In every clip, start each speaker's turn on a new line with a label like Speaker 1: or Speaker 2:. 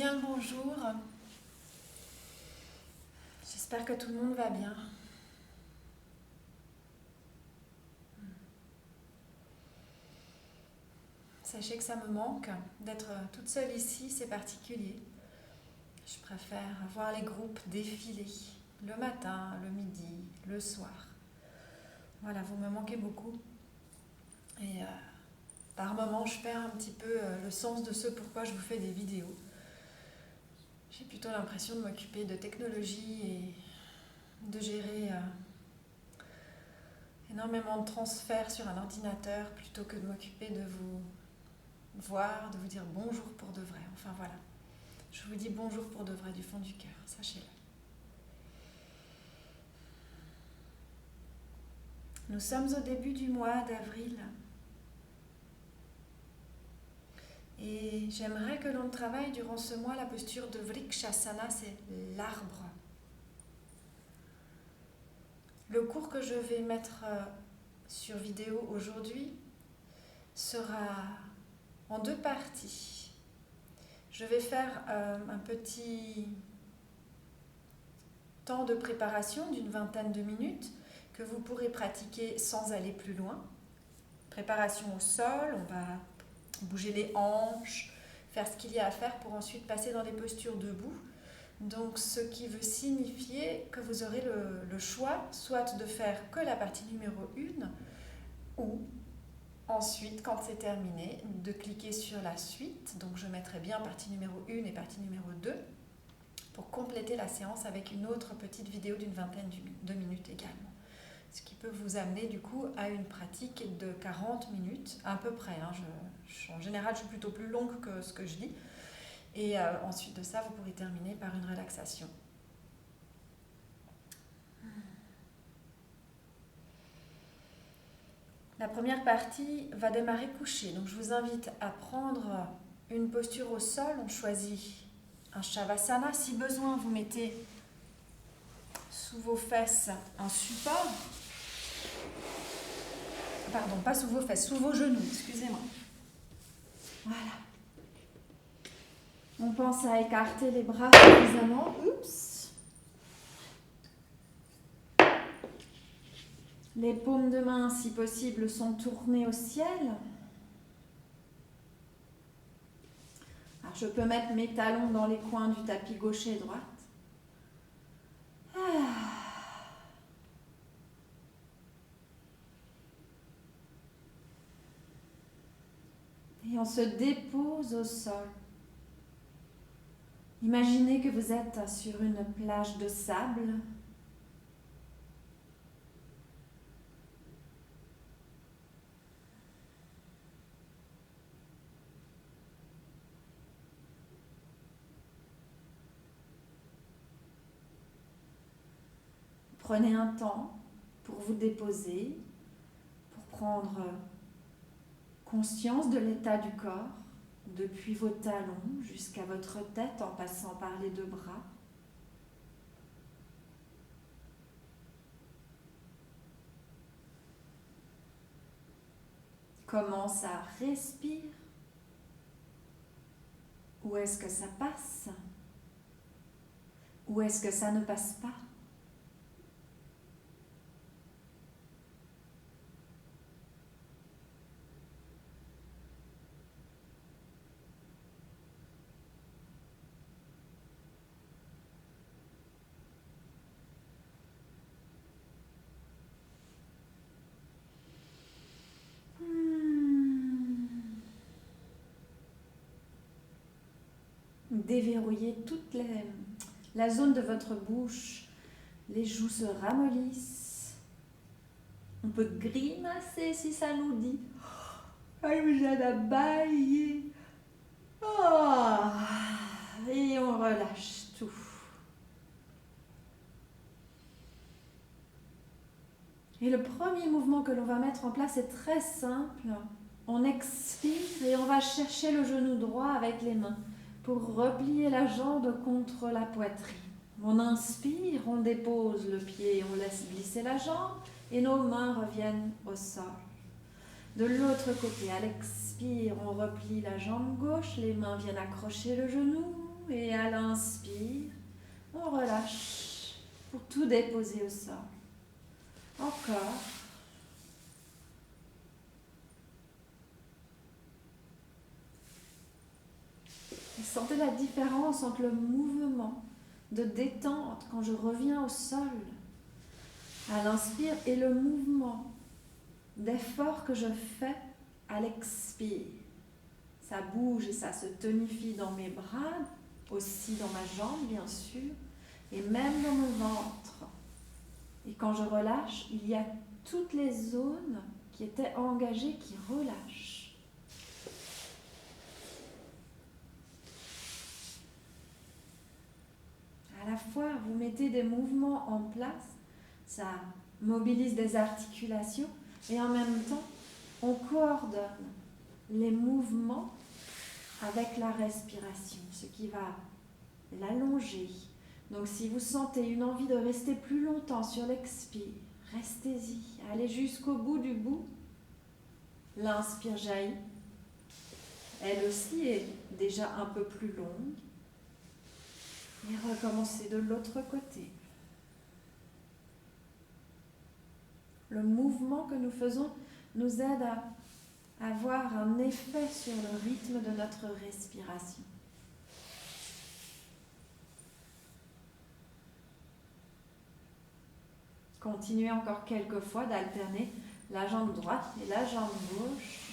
Speaker 1: bien le bonjour. J'espère que tout le monde va bien. Sachez que ça me manque d'être toute seule ici, c'est particulier. Je préfère voir les groupes défiler le matin, le midi, le soir. Voilà, vous me manquez beaucoup. Et par moments, je perds un petit peu le sens de ce pourquoi je vous fais des vidéos. J'ai plutôt l'impression de m'occuper de technologie et de gérer énormément de transferts sur un ordinateur plutôt que de m'occuper de vous voir, de vous dire bonjour pour de vrai. Enfin voilà, je vous dis bonjour pour de vrai du fond du cœur, sachez-le. Nous sommes au début du mois d'avril et j'aimerais que l'on travaille durant ce mois la posture de Vrikshasana, c'est l'arbre. Le cours que je vais mettre sur vidéo aujourd'hui sera en 2 parties. Je vais faire un petit temps de préparation d'une 20aine de minutes que vous pourrez pratiquer sans aller plus loin. Préparation au sol, on va bouger les hanches, faire ce qu'il y a à faire pour ensuite passer dans des postures debout. Donc ce qui veut signifier que vous aurez le choix soit de faire que la partie numéro 1 ou ensuite, quand c'est terminé, de cliquer sur la suite. Donc je mettrai bien partie numéro 1 et partie numéro 2 pour compléter la séance avec une autre petite vidéo d'une 20aine de minutes également. Ce qui peut vous amener du coup à une pratique de 40 minutes, à peu près. En général, je suis plutôt plus longue que ce que je dis. Et ensuite de ça, vous pourrez terminer par une relaxation. La première partie va démarrer couché. Donc je vous invite à prendre une posture au sol. On choisit un Shavasana. Si besoin, vous mettez sous vos fesses un support. Pardon, pas sous vos fesses, sous vos genoux, excusez-moi. Voilà. On pense à écarter les bras suffisamment. Oups. Les paumes de main, si possible, sont tournées au ciel. Alors, je peux mettre mes talons dans les coins du tapis gauche et droite. Et on se dépose au sol. Imaginez que vous êtes sur une plage de sable. Prenez un temps pour vous déposer, pour prendre conscience de l'état du corps, depuis vos talons jusqu'à votre tête en passant par les 2 bras. Comment ça respire? Où est-ce que ça passe? Où est-ce que ça ne passe pas? Déverrouillez toute la zone de votre bouche. Les joues se ramollissent. On peut grimacer si ça nous dit. À bailler. Et on relâche tout. Et le premier mouvement que l'on va mettre en place est très simple. On expire et on va chercher le genou droit avec les mains pour replier la jambe contre la poitrine. On inspire, on dépose le pied, on laisse glisser la jambe et nos mains reviennent au sol. De l'autre côté, à l'expire, on replie la jambe gauche, les mains viennent accrocher le genou
Speaker 2: et à l'inspire, on relâche pour tout déposer au sol. Encore. Et sentez la différence entre le mouvement de détente quand je reviens au sol à l'inspire et le mouvement d'effort que je fais à l'expire. Ça bouge et ça se tonifie dans mes bras, aussi dans ma jambe bien sûr, et même dans mon ventre. Et quand je relâche, il y a toutes les zones qui étaient engagées qui relâchent. À la fois, vous mettez des mouvements en place, ça mobilise des articulations, et en même temps, on coordonne les mouvements avec la respiration, ce qui va l'allonger. Donc si vous sentez une envie de rester plus longtemps sur l'expire, restez-y, allez jusqu'au bout du bout. L'inspire jaillit. Elle aussi est déjà un peu plus longue. Et recommencez de l'autre côté. Le mouvement que nous faisons nous aide à avoir un effet sur le rythme de notre respiration. Continuez encore quelques fois d'alterner la jambe droite et la jambe gauche.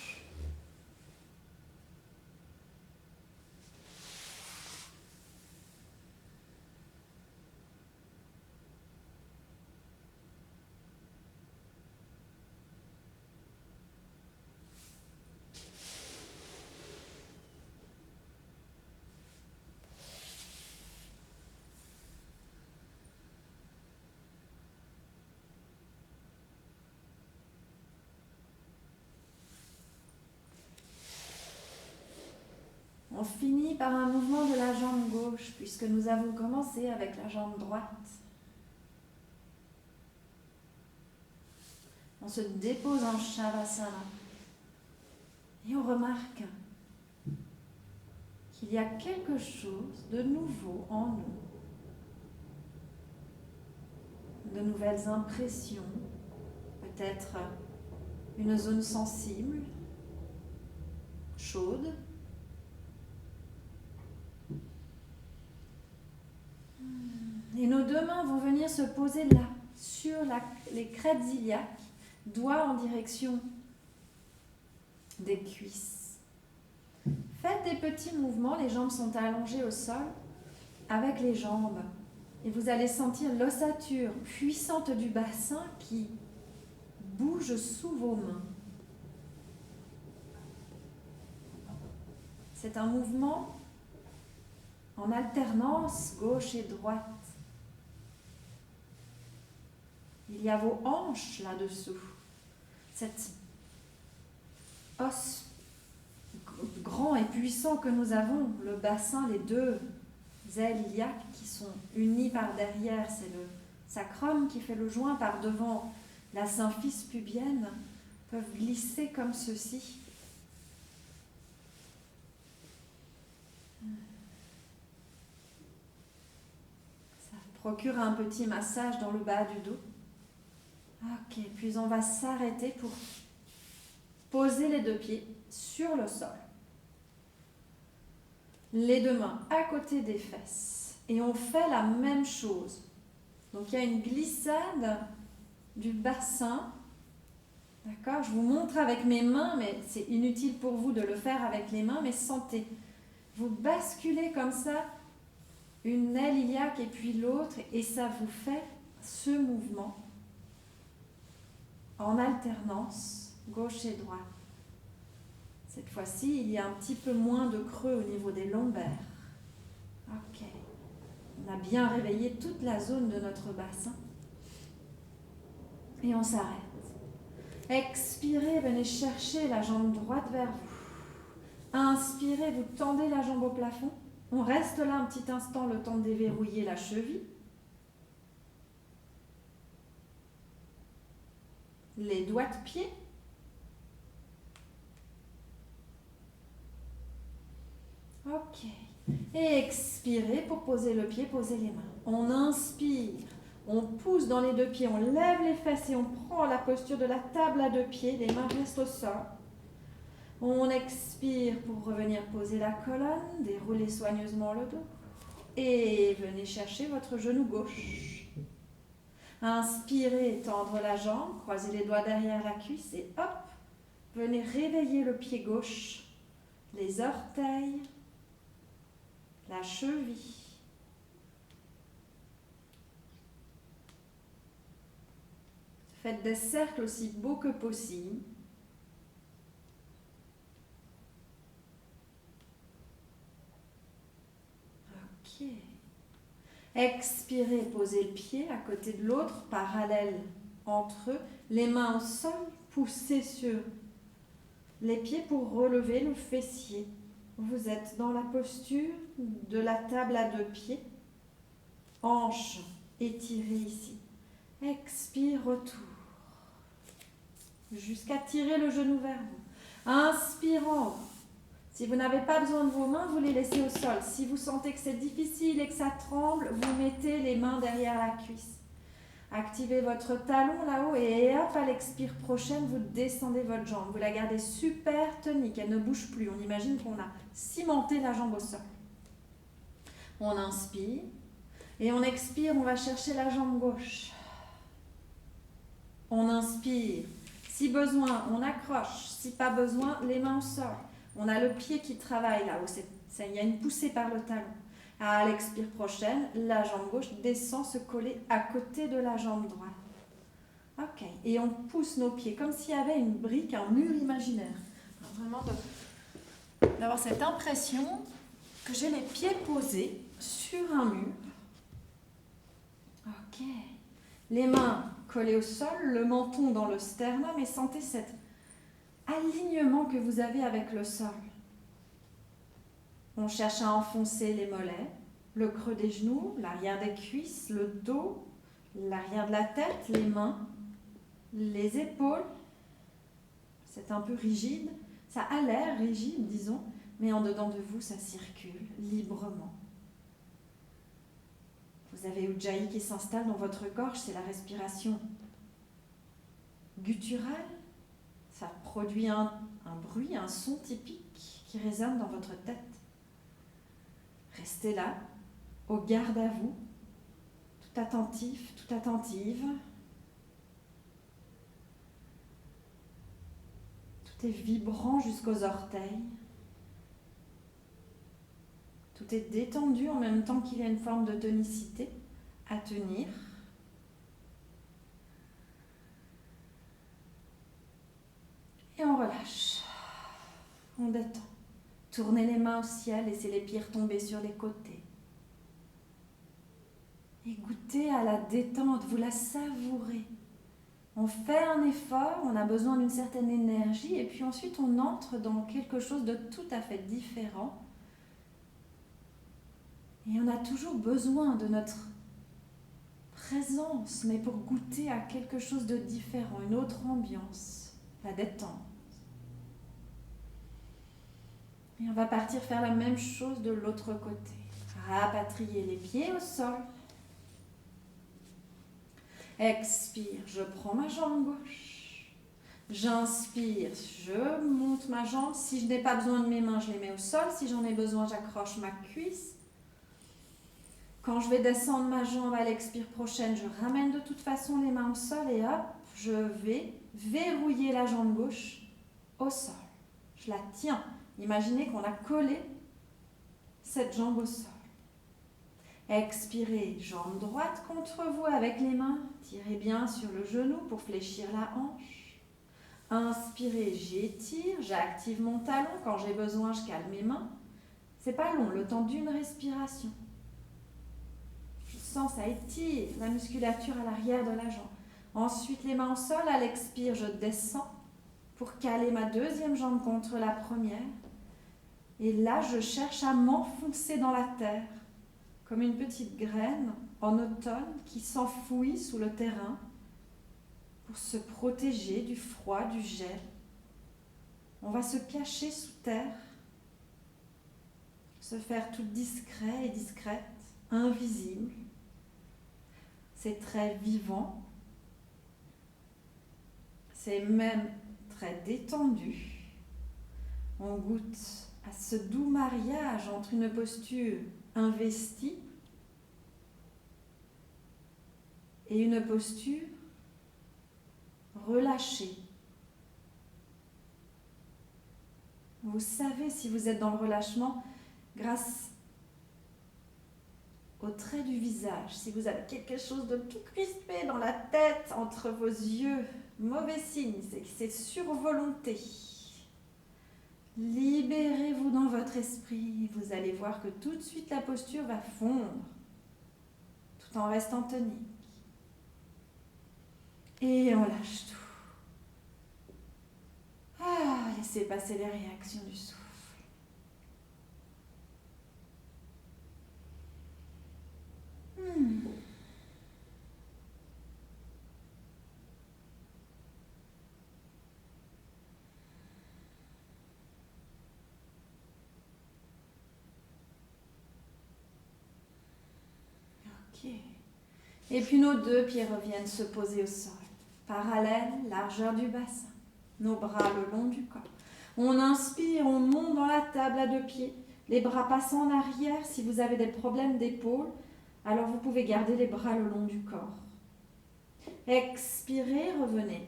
Speaker 2: On finit par un mouvement de la jambe gauche, puisque nous avons commencé avec la jambe droite. On se dépose en Shavasana et on remarque qu'il y a quelque chose de nouveau en nous, de nouvelles impressions, peut-être une zone sensible, chaude. Et nos deux mains vont venir se poser là, sur les crêtes iliaques, doigts en direction des cuisses. Faites des petits mouvements, les jambes sont allongées au sol avec les jambes. Et vous allez sentir l'ossature puissante du bassin qui bouge sous vos mains. C'est un mouvement en alternance gauche et droite. Il y a vos hanches là-dessous. Cet os grand et puissant que nous avons, le bassin, les deux ailes iliaques qui sont unies par derrière, c'est le sacrum qui fait le joint par devant, la symphyse pubienne, peuvent glisser comme ceci. Ça procure un petit massage dans le bas du dos. Ok, puis on va s'arrêter pour poser les deux pieds sur le sol. Les deux mains à côté des fesses. Et on fait la même chose. Donc il y a une glissade du bassin. D'accord ? Je vous montre avec mes mains, mais c'est inutile pour vous de le faire avec les mains, mais sentez. Vous basculez comme ça une aile iliaque et puis l'autre, et ça vous fait ce mouvement en alternance, gauche et droite. Cette fois-ci, il y a un petit peu moins de creux au niveau des lombaires. Ok. On a bien réveillé toute la zone de notre bassin. Et on s'arrête. Expirez, venez chercher la jambe droite vers vous. Inspirez, vous tendez la jambe au plafond. On reste là un petit instant, le temps de déverrouiller la cheville. Les doigts de pied. Ok. Et expirez pour poser le pied, poser les mains. On inspire, on pousse dans les deux pieds, on lève les fesses et on prend la posture de la table à deux pieds, les mains restent au sol. On expire pour revenir poser la colonne, dérouler soigneusement le dos. Et venez chercher votre genou gauche. Inspirez, tendre la jambe, croisez les doigts derrière la cuisse et hop, venez réveiller le pied gauche, les orteils, la cheville. Faites des cercles aussi beaux que possible. Ok. Expirez, posez le pied à côté de l'autre, parallèle entre eux, les mains au sol, poussez sur les pieds pour relever le fessier. Vous êtes dans la posture de la table à deux pieds, hanches étirées ici. Expire, retour, jusqu'à tirer le genou vers vous. Inspirant. Si vous n'avez pas besoin de vos mains, vous les laissez au sol. Si vous sentez que c'est difficile et que ça tremble, vous mettez les mains derrière la cuisse. Activez votre talon là-haut et hop, à l'expire prochaine, vous descendez votre jambe. Vous la gardez super tonique, elle ne bouge plus. On imagine qu'on a cimenté la jambe au sol. On inspire et on expire, on va chercher la jambe gauche. On inspire. Si besoin, on accroche. Si pas besoin, les mains au sol. On a le pied qui travaille là-haut. Il y a une poussée par le talon. À l'expire prochaine, la jambe gauche descend se coller à côté de la jambe droite. Ok. Et on pousse nos pieds comme s'il y avait une brique, un mur imaginaire. Vraiment d'avoir cette impression que j'ai les pieds posés sur un mur. Ok. Les mains collées au sol, le menton dans le sternum et sentez cet alignement que vous avez avec le sol. On cherche à enfoncer les mollets, le creux des genoux, l'arrière des cuisses, le dos, l'arrière de la tête, les mains, les épaules. C'est un peu rigide. Ça a l'air rigide, disons, mais en dedans de vous, ça circule librement. Vous avez Ujjayi qui s'installe dans votre gorge, c'est la respiration gutturale. Ça produit un bruit, un son typique qui résonne dans votre tête. Restez là, au garde à vous, tout attentif, tout attentive. Tout est vibrant jusqu'aux orteils. Tout est détendu en même temps qu'il y a une forme de tonicité à tenir. Et on relâche. On détend. Tournez les mains au ciel, laissez les pieds retomber sur les côtés. Et goûtez à la détente, vous la savourez. On fait un effort, on a besoin d'une certaine énergie, et puis ensuite on entre dans quelque chose de tout à fait différent. Et on a toujours besoin de notre présence, mais pour goûter à quelque chose de différent, une autre ambiance, la détente. Et on va partir faire la même chose de l'autre côté. Rapatrier les pieds au sol. Expire, je prends ma jambe gauche. J'inspire, je monte ma jambe. Si je n'ai pas besoin de mes mains, je les mets au sol. Si j'en ai besoin, j'accroche ma cuisse. Quand je vais descendre ma jambe à l'expire prochaine, je ramène de toute façon les mains au sol et hop, je vais verrouiller la jambe gauche au sol. Je la tiens. Imaginez qu'on a collé cette jambe au sol. Expirez, jambe droite contre vous avec les mains. Tirez bien sur le genou pour fléchir la hanche. Inspirez, j'étire, j'active mon talon. Quand j'ai besoin, je cale mes mains. C'est pas long, le temps d'une respiration. Je sens, ça étire la musculature à l'arrière de la jambe. Ensuite, les mains au sol. À l'expire, je descends pour caler ma deuxième jambe contre la première. Et là, je cherche à m'enfoncer dans la terre, comme une petite graine en automne qui s'enfouit sous le terrain pour se protéger du froid, du gel. On va se cacher sous terre, se faire tout discret et discrète, invisible. C'est très vivant. C'est même très détendu. On goûte à ce doux mariage entre une posture investie et une posture relâchée. Vous savez si vous êtes dans le relâchement grâce au trait du visage. Si vous avez quelque chose de tout crispé dans la tête, entre vos yeux, mauvais signe, c'est que c'est sur volonté. Libérez-vous dans votre esprit. Vous allez voir que tout de suite la posture va fondre, tout en restant tonique. Et on lâche tout. Laissez passer les réactions du souffle. Ok. Et puis nos deux pieds reviennent se poser au sol. Parallèle, largeur du bassin. Nos bras le long du corps. On inspire, on monte dans la table à 2 pieds. Les bras passent en arrière. Si vous avez des problèmes d'épaule, alors vous pouvez garder les bras le long du corps. Expirez, revenez.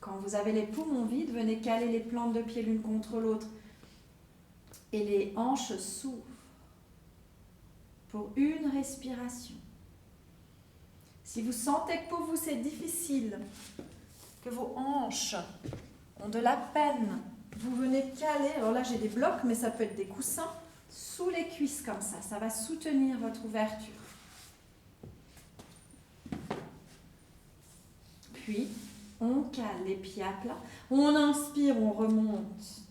Speaker 2: Quand vous avez les poumons vides, venez caler les plantes de pied l'une contre l'autre. Et les hanches s'ouvrent pour une respiration. Si vous sentez que pour vous c'est difficile, que vos hanches ont de la peine, vous venez caler, alors là j'ai des blocs, mais ça peut être des coussins, sous les cuisses comme ça va soutenir votre ouverture. Puis, on cale les pieds à plat, on inspire, on remonte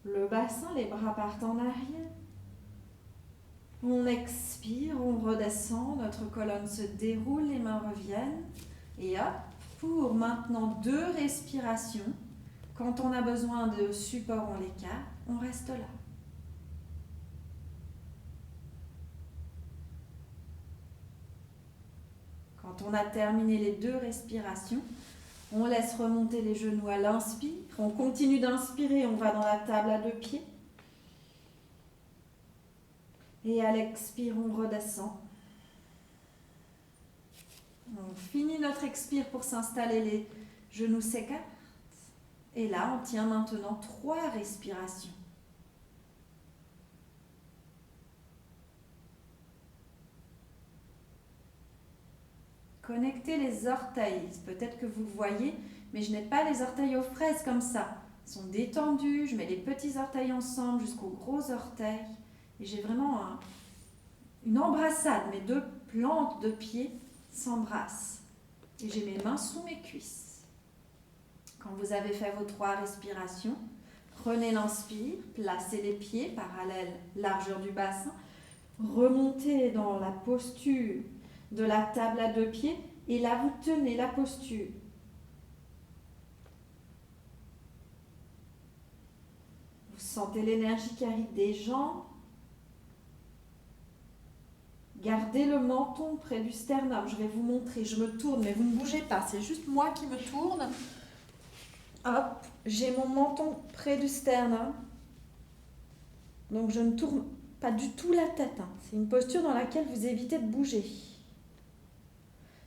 Speaker 2: le bassin, les bras partent en arrière. On expire, on redescend, notre colonne se déroule, les mains reviennent. Et hop, pour maintenant 2 respirations. Quand on a besoin de support, on l'écarte, on reste là. Quand on a terminé les 2 respirations, on laisse remonter les genoux à l'inspire. On continue d'inspirer, on va dans la table à 2 pieds. Et à l'expire, on redescend. On finit notre expire pour s'installer, les genoux s'écartent. Et là, on tient maintenant 3 respirations. Connectez les orteils. Peut-être que vous voyez, mais je n'ai pas les orteils aux fraises comme ça. Ils sont détendus, je mets les petits orteils ensemble jusqu'aux gros orteils. Et j'ai vraiment une embrassade. Mes 2 plantes de pied s'embrassent. Et j'ai mes mains sous mes cuisses. Quand vous avez fait vos 3 respirations, prenez l'inspire, placez les pieds parallèles, largeur du bassin. Remontez dans la posture de la table à 2 pieds. Et là, vous tenez la posture. Vous sentez l'énergie qui arrive des jambes. Gardez le menton près du sternum. Je vais vous montrer. Je me tourne, mais vous ne bougez pas. C'est juste moi qui me tourne. Hop, j'ai mon menton près du sternum. Donc je ne tourne pas du tout la tête. C'est une posture dans laquelle vous évitez de bouger.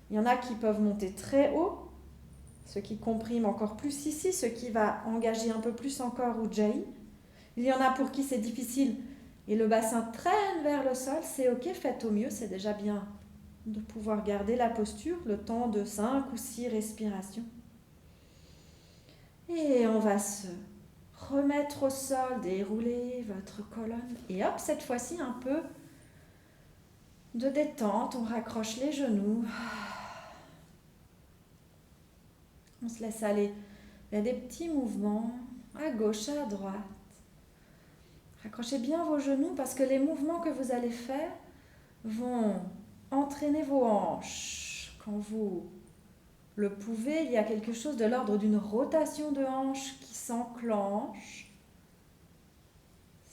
Speaker 2: Il y en a qui peuvent monter très haut, ce qui comprime encore plus ici, ce qui va engager un peu plus encore Ujjayi. Il y en a pour qui c'est difficile et le bassin traîne vers le sol, c'est ok, faites au mieux, c'est déjà bien de pouvoir garder la posture le temps de 5 ou 6 respirations. Et on va se remettre au sol, dérouler votre colonne et hop, cette fois-ci un peu de détente, on raccroche les genoux. On se laisse aller. Il y a des petits mouvements à gauche, à droite. Raccrochez bien vos genoux parce que les mouvements que vous allez faire vont entraîner vos hanches. Quand vous le pouvez, il y a quelque chose de l'ordre d'une rotation de hanches qui s'enclenche.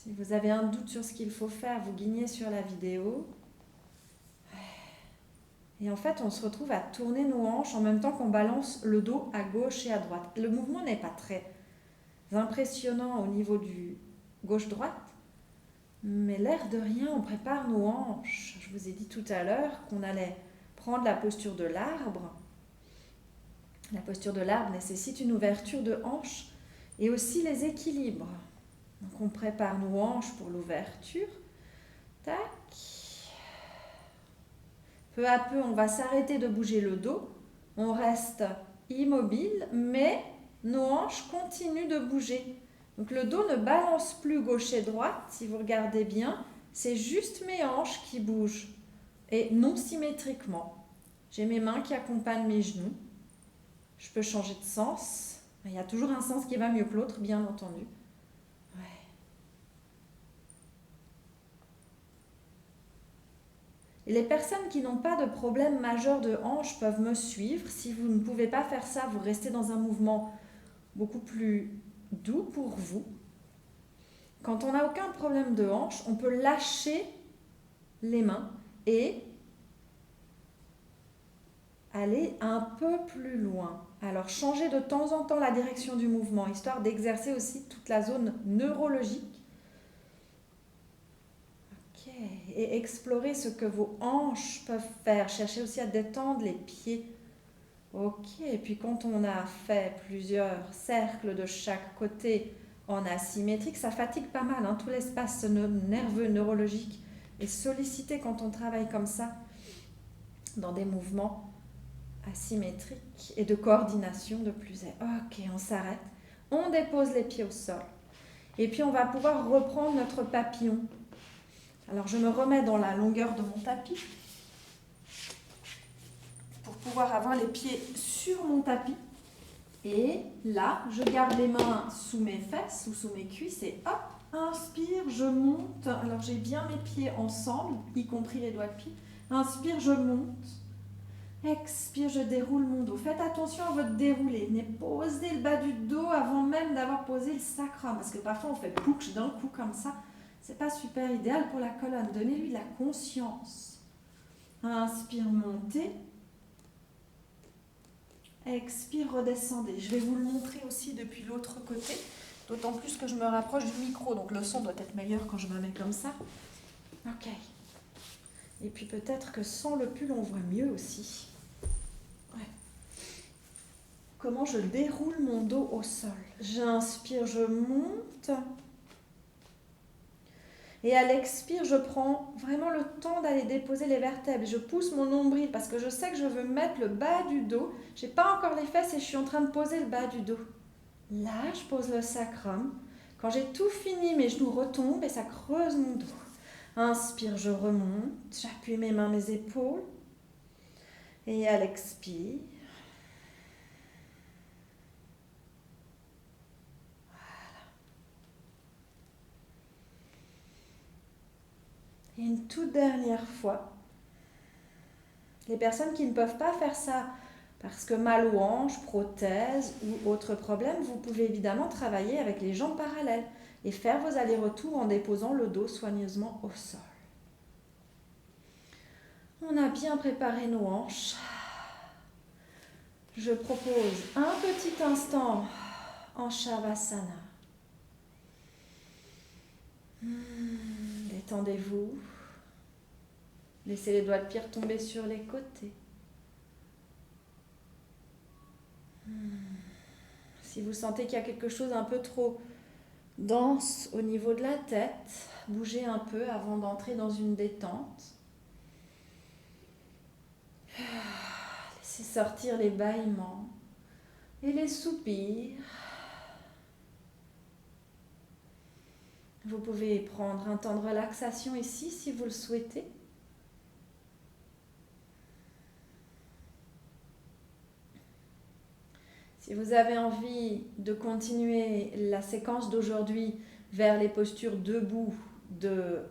Speaker 2: Si vous avez un doute sur ce qu'il faut faire, vous guignez sur la vidéo. Et en fait, on se retrouve à tourner nos hanches en même temps qu'on balance le dos à gauche et à droite. Le mouvement n'est pas très impressionnant au niveau du gauche-droite, mais l'air de rien, on prépare nos hanches. Je vous ai dit tout à l'heure qu'on allait prendre la posture de l'arbre. La posture de l'arbre nécessite une ouverture de hanches et aussi les équilibres. Donc on prépare nos hanches pour l'ouverture. Tac. Peu à peu, on va s'arrêter de bouger le dos. On reste immobile, mais nos hanches continuent de bouger. Donc le dos ne balance plus gauche et droite, si vous regardez bien. C'est juste mes hanches qui bougent, et non symétriquement. J'ai mes mains qui accompagnent mes genoux. Je peux changer de sens. Il y a toujours un sens qui va mieux que l'autre, bien entendu. Et les personnes qui n'ont pas de problème majeur de hanche peuvent me suivre. Si vous ne pouvez pas faire ça, vous restez dans un mouvement beaucoup plus doux pour vous. Quand on n'a aucun problème de hanche, on peut lâcher les mains et aller un peu plus loin. Alors, changez de temps en temps la direction du mouvement, histoire d'exercer aussi toute la zone neurologique. Ok, et explorez ce que vos hanches peuvent faire. Cherchez aussi à détendre les pieds. Ok, et puis quand on a fait plusieurs cercles de chaque côté en asymétrique, ça fatigue pas mal, hein. Tout l'espace nerveux, neurologique est sollicité quand on travaille comme ça, dans des mouvements asymétriques et de coordination de plus. Ok, on s'arrête, on dépose les pieds au sol. Et puis on va pouvoir reprendre notre papillon. Alors je me remets dans la longueur de mon tapis pour pouvoir avoir les pieds sur mon tapis. Et là, je garde les mains sous mes fesses ou sous mes cuisses et hop, inspire, je monte. Alors j'ai bien mes pieds ensemble, y compris les doigts de pied. Inspire, je monte. Expire, je déroule mon dos. Faites attention à votre déroulé. Posez le bas du dos avant même d'avoir posé le sacrum. Parce que parfois on fait pouch d'un coup comme ça. C'est pas super idéal pour la colonne. Donnez-lui de la conscience. Inspire, montez. Expire, redescendez. Je vais vous le montrer aussi depuis l'autre côté. D'autant plus que je me rapproche du micro. Donc le son doit être meilleur quand je me mets comme ça. Ok. Et puis peut-être que sans le pull, on voit mieux aussi. Ouais. Comment je déroule mon dos au sol. J'inspire, je monte. Et à l'expire, je prends vraiment le temps d'aller déposer les vertèbres. Je pousse mon nombril parce que je sais que je veux mettre le bas du dos. Je n'ai pas encore les fesses et je suis en train de poser le bas du dos. Là, je pose le sacrum. Quand j'ai tout fini, mes genoux retombent et ça creuse mon dos. Inspire, je remonte. J'appuie mes mains, mes épaules. Et à l'expire. Et une toute dernière fois, les personnes qui ne peuvent pas faire ça parce que mal aux hanches, prothèse ou autre problème, vous pouvez évidemment travailler avec les jambes parallèles et faire vos allers-retours en déposant le dos soigneusement au sol. On a bien préparé nos hanches. Je propose un petit instant en Shavasana. Détendez-vous. Laissez les doigts de pied tomber sur les côtés. Si vous sentez qu'il y a quelque chose un peu trop dense au niveau de la tête, bougez un peu avant d'entrer dans une détente. Laissez sortir les bâillements et les soupirs. Vous pouvez prendre un temps de relaxation ici si vous le souhaitez. Si vous avez envie de continuer la séquence d'aujourd'hui vers les postures debout de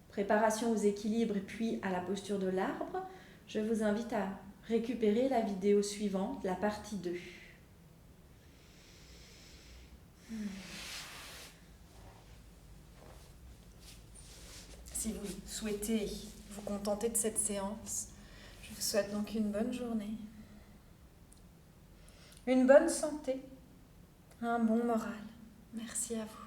Speaker 2: préparation aux équilibres et puis à la posture de l'arbre, je vous invite à récupérer la vidéo suivante, la partie 2.
Speaker 1: Si vous souhaitez vous contenter de cette séance, je vous souhaite donc une bonne journée, une bonne santé, un bon moral. Merci à vous.